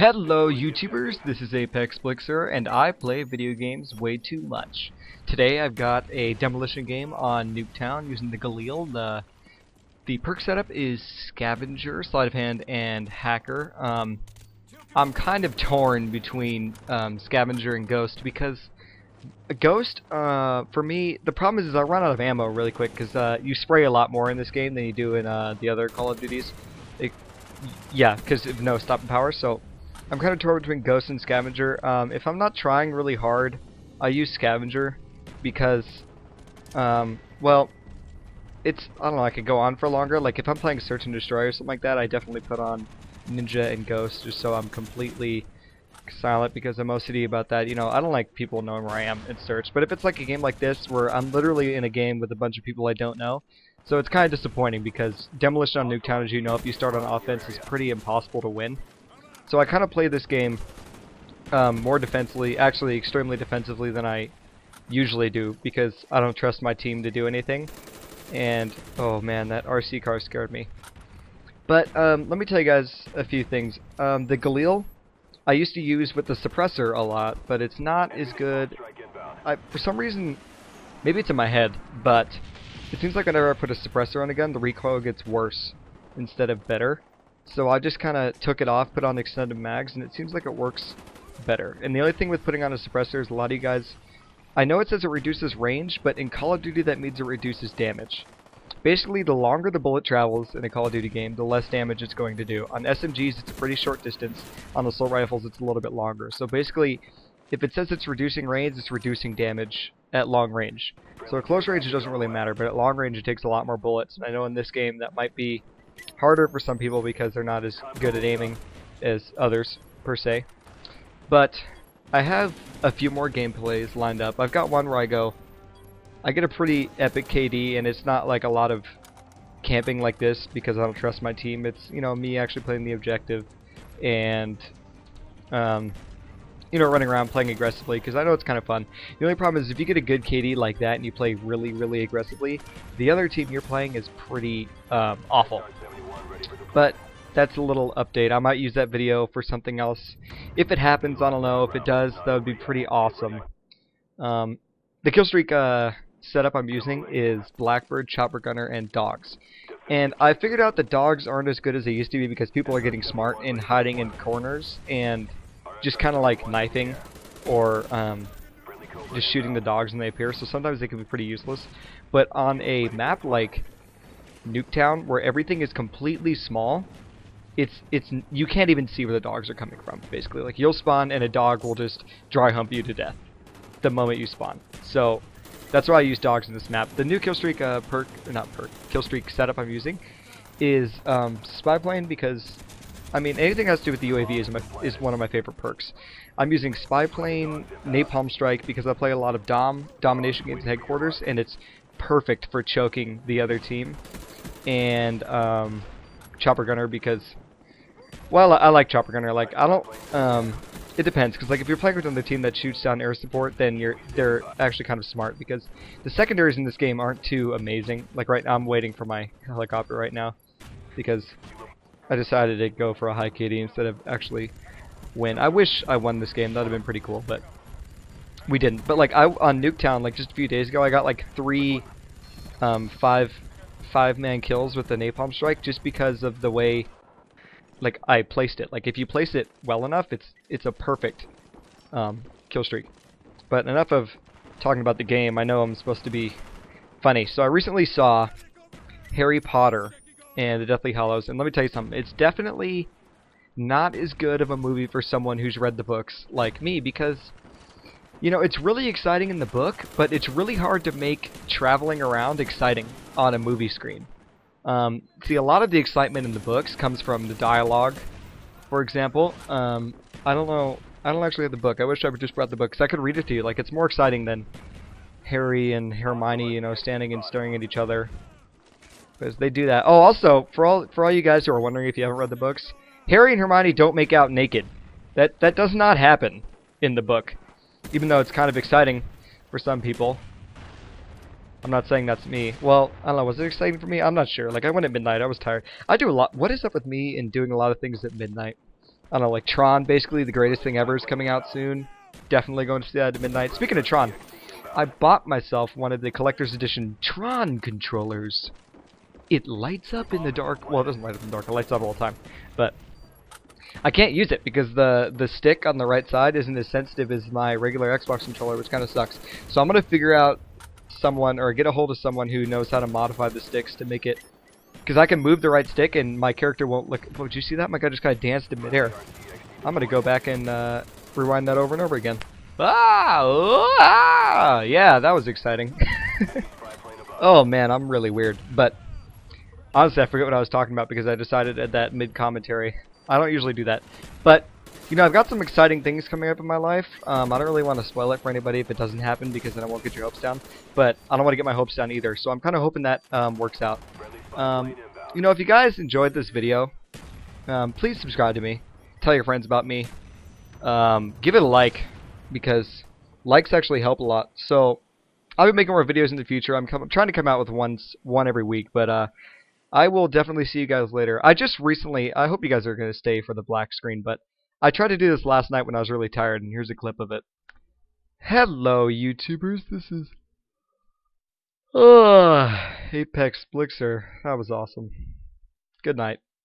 Hello YouTubers, this is ApeX Blix3r, and I play video games way too much. Today I've got a demolition game on Nuketown using the Galil. The perk setup is Scavenger, Sleight of Hand, and Hacker. I'm kind of torn between Scavenger and Ghost because Ghost, for me, the problem is I run out of ammo really quick because you spray a lot more in this game than you do in the other Call of Duties. Yeah, because of no stopping power, so I'm kind of torn between Ghost and Scavenger. If I'm not trying really hard, I use Scavenger because, well, I don't know, I could go on for longer. Like, if I'm playing Search and Destroy or something like that, I definitely put on Ninja and Ghost just so I'm completely silent because I'm OCD about that. You know, I don't like people knowing where I am in Search. But if it's like a game like this where I'm literally in a game with a bunch of people I don't know, so it's kind of disappointing because Demolition on Nuketown, as you know, if you start on offense, is pretty impossible to win. So I kind of play this game more defensively, actually extremely defensively than I usually do because I don't trust my team to do anything. And, oh man, that RC car scared me. But let me tell you guys a few things. The Galil I used to use with the suppressor a lot, but it's not as good. For some reason, maybe it's in my head, but it seems like whenever I put a suppressor on a gun, the recoil gets worse instead of better. So I just kind of took it off, put on extended mags, and it seems like it works better. And the only thing with putting on a suppressor is a lot of you guys, I know it says it reduces range, but in Call of Duty that means it reduces damage. Basically, the longer the bullet travels in a Call of Duty game, the less damage it's going to do. On SMGs, it's a pretty short distance. On assault rifles, it's a little bit longer. So basically, if it says it's reducing range, it's reducing damage at long range. So at close range, it doesn't really matter, but at long range, it takes a lot more bullets. And I know in this game, that might be harder for some people because they're not as good at aiming as others, per se. But I have a few more gameplays lined up. I've got one where I get a pretty epic KD, and it's not like a lot of camping like this because I don't trust my team. It's, you know, me actually playing the objective and, you know, running around playing aggressively because I know it's kind of fun. The only problem is if you get a good KD like that and you play really, really aggressively, the other team you're playing is pretty awful. But that's a little update. I might use that video for something else. If it happens, I don't know. If it does, that would be pretty awesome. The killstreak setup I'm using is Blackbird, Chopper Gunner, and Dogs. And I figured out that dogs aren't as good as they used to be because people are getting smart in hiding in corners and just kind of like knifing or just shooting the dogs when they appear. So sometimes they can be pretty useless. But on a map like Nuketown, where everything is completely small, you can't even see where the dogs are coming from. Basically, like you'll spawn and a dog will just dry hump you to death the moment you spawn. So that's why I use dogs in this map. The new killstreak killstreak setup I'm using is spy plane because, I mean, anything that has to do with the UAV is one of my favorite perks. I'm using spy plane, napalm strike because I play a lot of domination games at headquarters, and it's perfect for choking the other team. And chopper gunner because, well, I like chopper gunner. Like, I don't. It depends, because like if you're playing with another team that shoots down air support, then they're actually kind of smart because the secondaries in this game aren't too amazing. Like right now, I'm waiting for my helicopter right now because I decided to go for a high KD instead of actually win. I wish I won this game. That would have been pretty cool, but we didn't. But like on Nuketown, like just a few days ago, I got like 3 five-man kills with the napalm strike just because of the way like I placed it. Like if you place it well enough, it's a perfect kill streak. But enough of talking about the game. I know I'm supposed to be funny. So I recently saw Harry Potter and the Deathly Hallows, and let me tell you something. It's definitely not as good of a movie for someone who's read the books like me because, you know, it's really exciting in the book, but it's really hard to make traveling around exciting on a movie screen. See, a lot of the excitement in the books comes from the dialogue. For example, I don't know, I don't actually have the book. I wish I would just brought the book, because I could read it to you. Like, it's more exciting than Harry and Hermione, you know, standing and staring at each other. Because they do that. Oh, also, for all you guys who are wondering if you haven't read the books, Harry and Hermione don't make out naked. That does not happen in the book. Even though it's kind of exciting for some people. I'm not saying that's me. Well, I don't know, was it exciting for me? I'm not sure. Like, I went at midnight, I was tired. I do a lot. What is up with me in doing a lot of things at midnight? I don't know, like Tron, basically the greatest thing ever is coming out soon. Definitely going to see that at midnight. Speaking of Tron, I bought myself one of the collector's edition Tron controllers. It lights up in the dark. Well, it doesn't light up in the dark. It lights up all the time. But I can't use it because the stick on the right side isn't as sensitive as my regular Xbox controller, which kind of sucks. So I'm going to figure out someone, or get a hold of someone who knows how to modify the sticks to make it, because I can move the right stick and my character won't look. Oh, did you see that? My guy just kind of danced in midair. I'm going to go back and rewind that over and over again. Ah! Oh, ah! Yeah, that was exciting. Oh man, I'm really weird. But honestly, I forget what I was talking about because I decided at that mid-commentary. I don't usually do that. But, you know, I've got some exciting things coming up in my life. I don't really want to spoil it for anybody if it doesn't happen because then I won't get your hopes down. But I don't want to get my hopes down either. So I'm kind of hoping that works out. You know, if you guys enjoyed this video, please subscribe to me. Tell your friends about me. Give it a like because likes actually help a lot. So I'll be making more videos in the future. I'm trying to come out with one every week. But I will definitely see you guys later. I just recently, I hope you guys are going to stay for the black screen, but I tried to do this last night when I was really tired, and here's a clip of it. Hello, YouTubers. This is ApeX Blix3r. That was awesome. Good night.